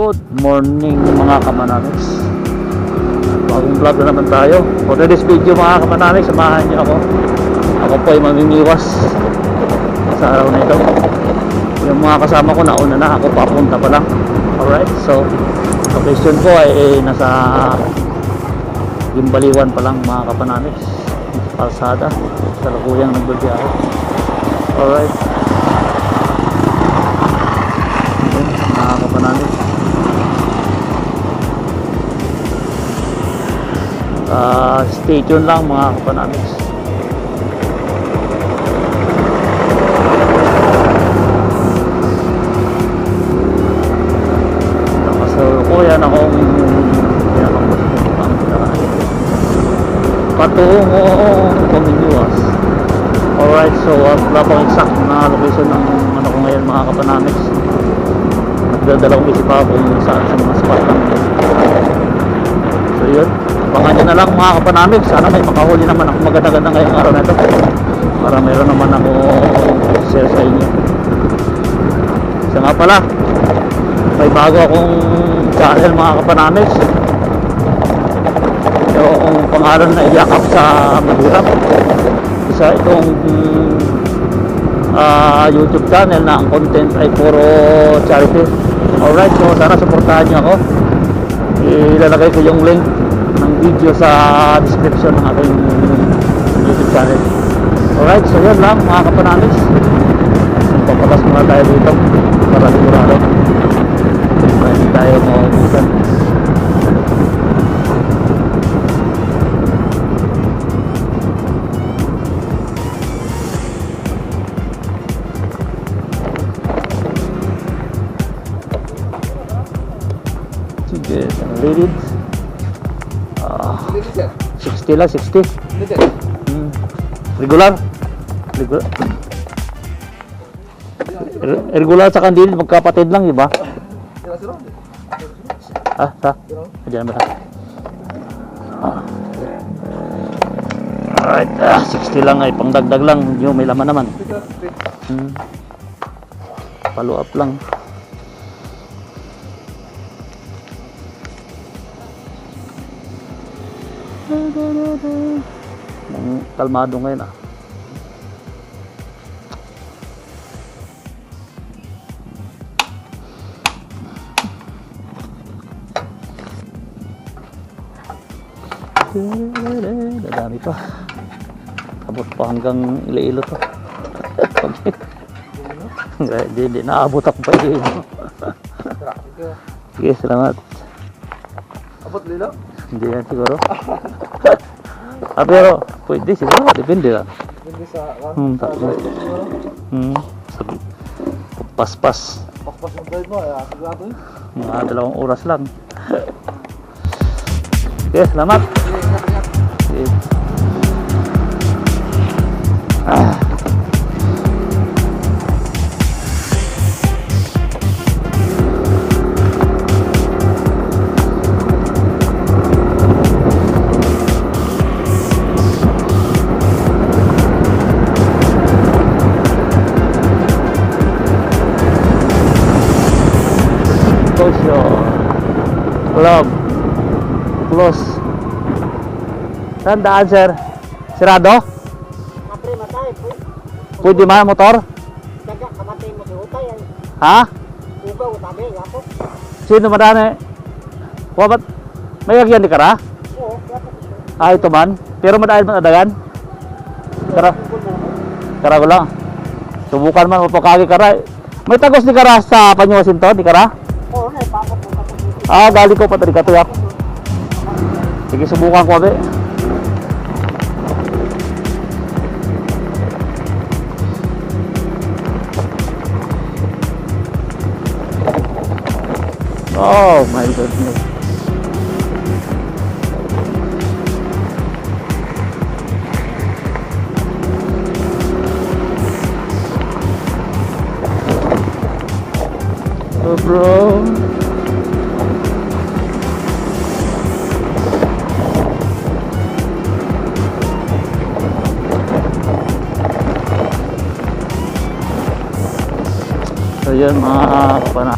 Good morning mga kamanamics. Bagong vlog na naman tayo. For today's video mga kamanamics, samahan niyo ako. Ako po ay mamimiwas sa araw na ito. Yung mga kasama ko nauna na, ako papunta pa lang. Alright, so location ko ay nasa Gimbaliwan pa lang mga kamanamics. Kalsada, sa Laguyang nagbabiyahe. Alright, mga kamanamics. Stay tuned lang mga kapanamics. Nakasalukuyan akong patungong Paminiwas. Alright, so wala pang exact na location ng ano ko ngayon mga kapanamics. Nagdadalawang isip ako kung saan sa mga spot lang. So yun, abangan nyo na lang mga kapanamics. Sana may makahuli naman ako maganda-ganda ngayong araw na ito, para mayroon naman ako share sa inyo. Isa nga pala, may bago akong channel mga kapanamics. Yung pangalan na Iyakap sa Mahirap. Isa itong YouTube channel na ang content ay puro charity. Alright, so sana supportahan nyo ako. Ilalagay ko yung link ng video sa description ng aking YouTube channel. Alright, so yun lang mga kapanamics. Papalas muna tayo dito para sigurado hindi tayo maubusan. Sige, rated 60 lang, 60. Regular. Regular sa kandil, magkapatid lang, di ba? Diyan ba? Alright, 60 lang ay pangdagdag lang, yung may laman naman. Follow up lang. Kalmado ngayon ah. Dadami pa. Abot pa hanggang Iloilo to. Hindi naabot ako pa Iloilo. Sige, salamat. Abot Lilo? Hindi yan siguro. Pero pwede siguro, depende lang. Depende sa Paspas ng drive mo, sigurado yun. mga 2 oras lang. Okay, salamat. Okay. Club close. Saan daan sir? Sirado? Pwede man motor? Ha? Sino madani? Wabat? May agyan di kara? Ito man? Pero madahil man adagan? Kara ko lang. Subukan man mapakagi kara. May tagos di kara sa Panyuwasin to? Di kara? Gali ko pa tadi katuyak. Sige, subukan ko abe. Oh my goodness. Oh bro. So yun mga kapana.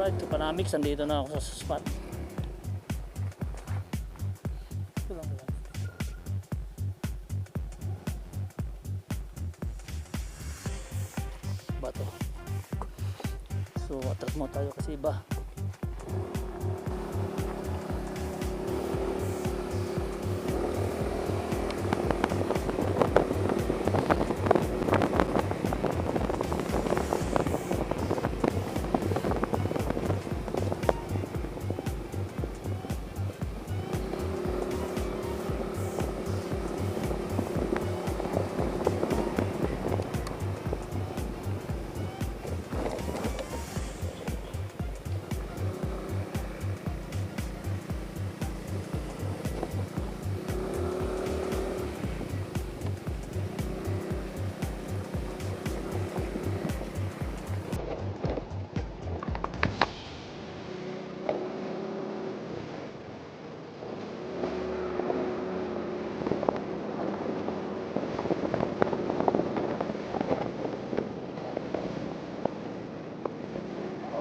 Alright, Kapanamix, andito na ako sa spot. Ito lang yan. Bato. So, atras mo tayo kasi iba.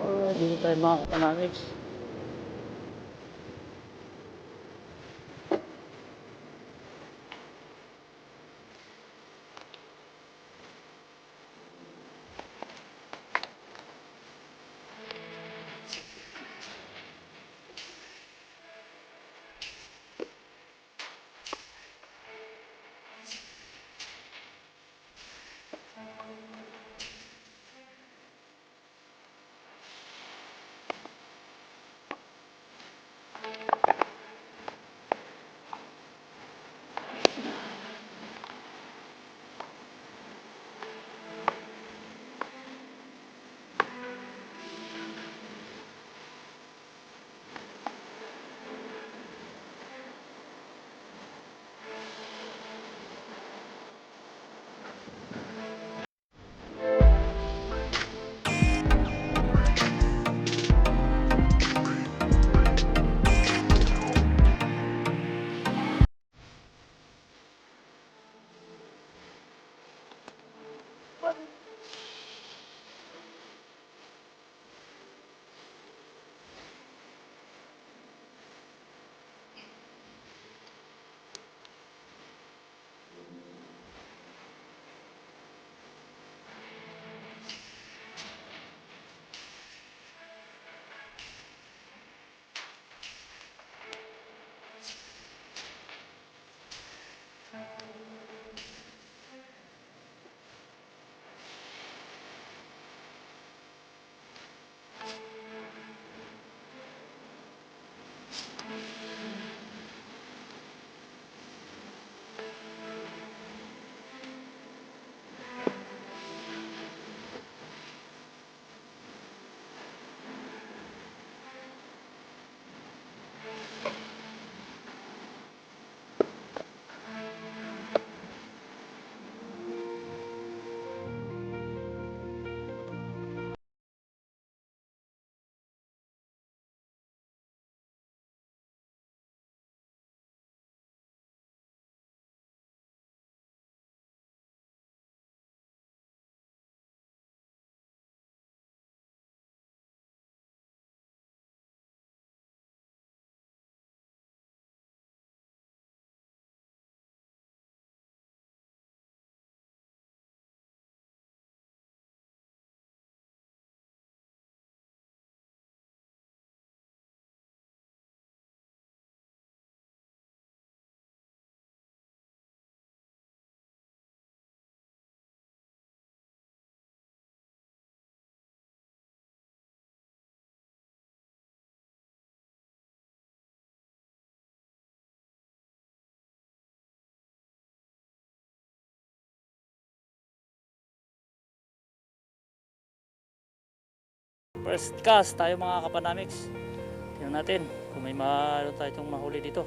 Alright, dito tayo mga Kapanamix. First cast tayo mga Kapanamix. Tingnan natin kung may ano tayo itong mahuli dito.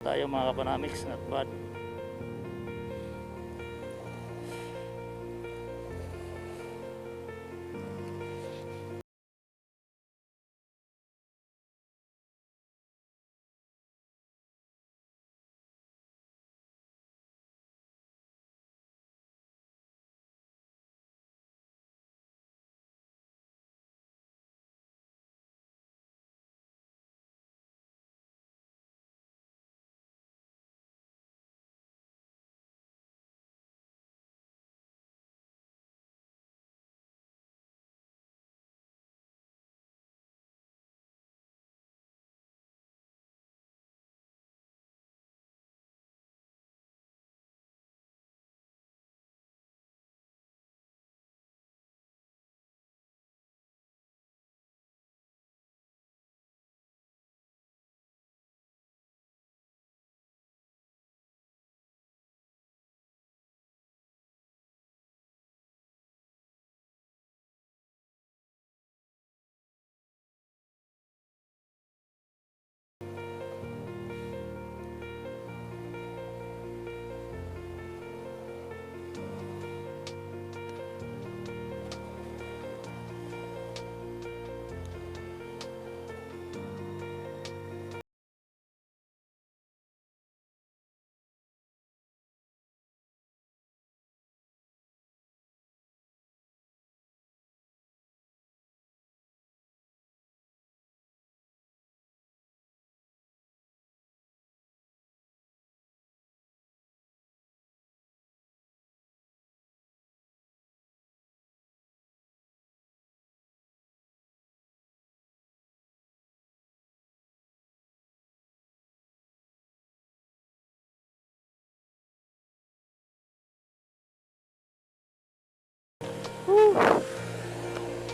tayo mga kapanamix, not bad.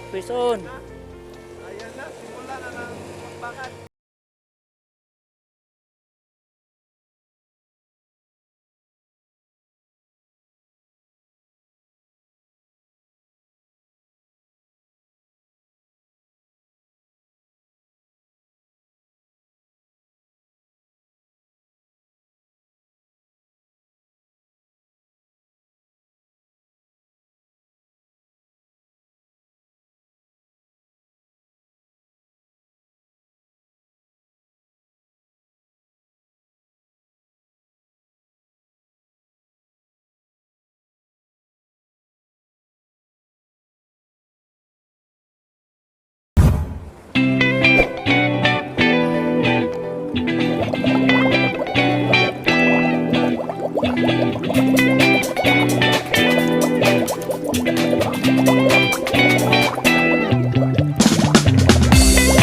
Peace on. Ayan na, simula na ng bakbakan.